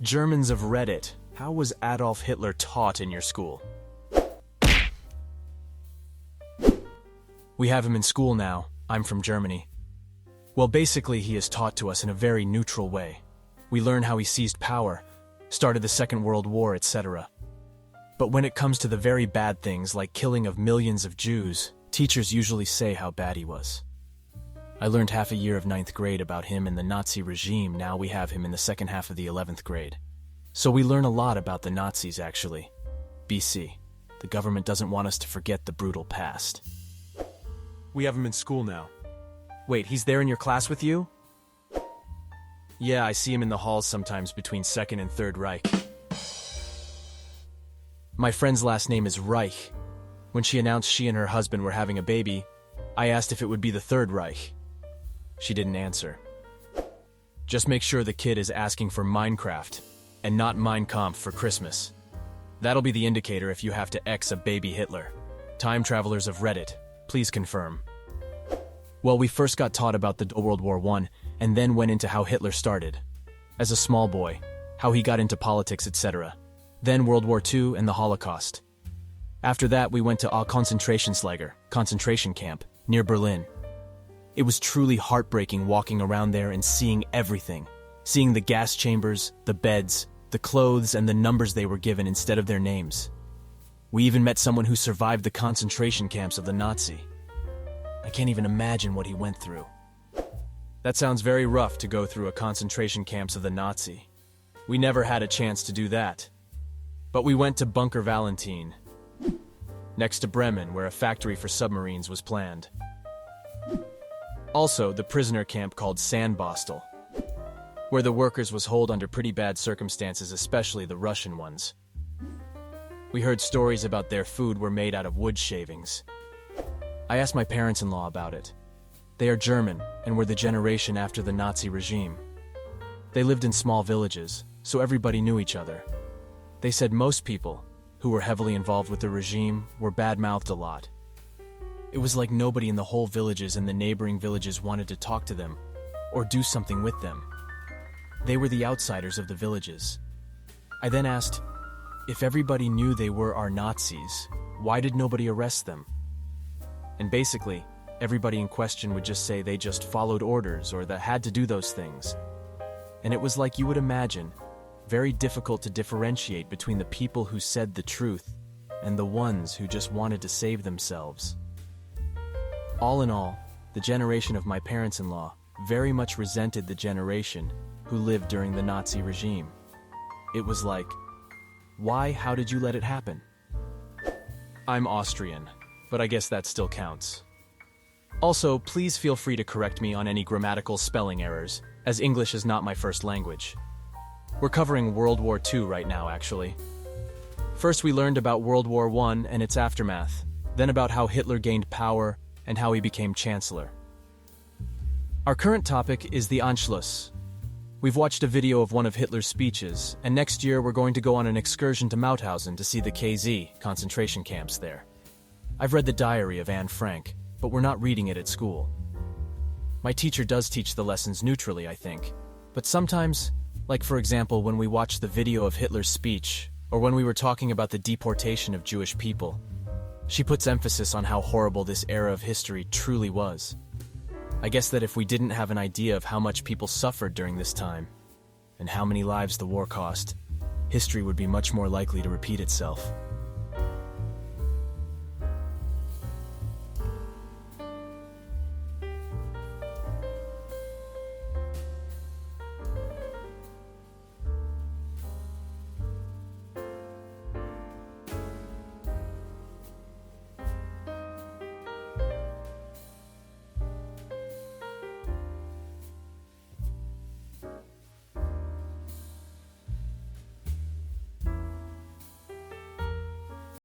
Germans of Reddit, how was Adolf Hitler taught in your school? We have him in school now. I'm from Germany. Well, basically, he is taught to us in a very neutral way. We learn how he seized power, started the Second World War, etc. But when it comes to the very bad things like killing of millions of Jews, teachers usually say how bad he was. I learned half a year of 9th grade about him in the Nazi regime. Now we have him in the second half of the 11th grade. So we learn a lot about the Nazis, actually. BC. The government doesn't want us to forget the brutal past. We have him in school now. Wait, he's there in your class with you? Yeah, I see him in the halls sometimes between 2nd and 3rd Reich. My friend's last name is Reich. When she announced she and her husband were having a baby, I asked if it would be the 3rd Reich. She didn't answer. Just make sure the kid is asking for Minecraft and not Mein Kampf for Christmas. That'll be the indicator if you have to X a baby Hitler. Time travelers of Reddit, please confirm. Well, we first got taught about the World War I and then went into how Hitler started. As a small boy, how he got into politics, etc. Then World War II and the Holocaust. After that, we went to a Konzentrationslager, concentration camp, near Berlin. It was truly heartbreaking walking around there and seeing everything. Seeing the gas chambers, the beds, the clothes, and the numbers they were given instead of their names. We even met someone who survived the concentration camps of the Nazi. I can't even imagine what he went through. That sounds very rough to go through a concentration camps of the Nazi. We never had a chance to do that. But we went to Bunker Valentine, next to Bremen, where a factory for submarines was planned. Also, the prisoner camp called Sandbostel, where the workers was held under pretty bad circumstances, especially the Russian ones. We heard stories about their food were made out of wood shavings. I asked my parents-in-law about it. They are German and were the generation after the Nazi regime. They lived in small villages, so everybody knew each other. They said most people, who were heavily involved with the regime, were bad-mouthed a lot. It was like nobody in the whole villages and the neighboring villages wanted to talk to them or do something with them. They were the outsiders of the villages. I then asked, if everybody knew they were our Nazis, why did nobody arrest them? And basically, everybody in question would just say they just followed orders or that had to do those things. And it was like you would imagine, very difficult to differentiate between the people who said the truth and the ones who just wanted to save themselves. All in all, the generation of my parents-in-law very much resented the generation who lived during the Nazi regime. It was like, why, how did you let it happen? I'm Austrian, but I guess that still counts. Also, please feel free to correct me on any grammatical spelling errors, as English is not my first language. We're covering World War II right now, actually. First, we learned about World War I and its aftermath, then about how Hitler gained power and how he became chancellor. Our current topic is the Anschluss. We've watched a video of one of Hitler's speeches, and next year we're going to go on an excursion to Mauthausen to see the KZ, concentration camps there. I've read the diary of Anne Frank, but we're not reading it at school. My teacher does teach the lessons neutrally, I think, but sometimes, like for example when we watched the video of Hitler's speech, or when we were talking about the deportation of Jewish people, she puts emphasis on how horrible this era of history truly was. I guess that if we didn't have an idea of how much people suffered during this time, and how many lives the war cost, history would be much more likely to repeat itself.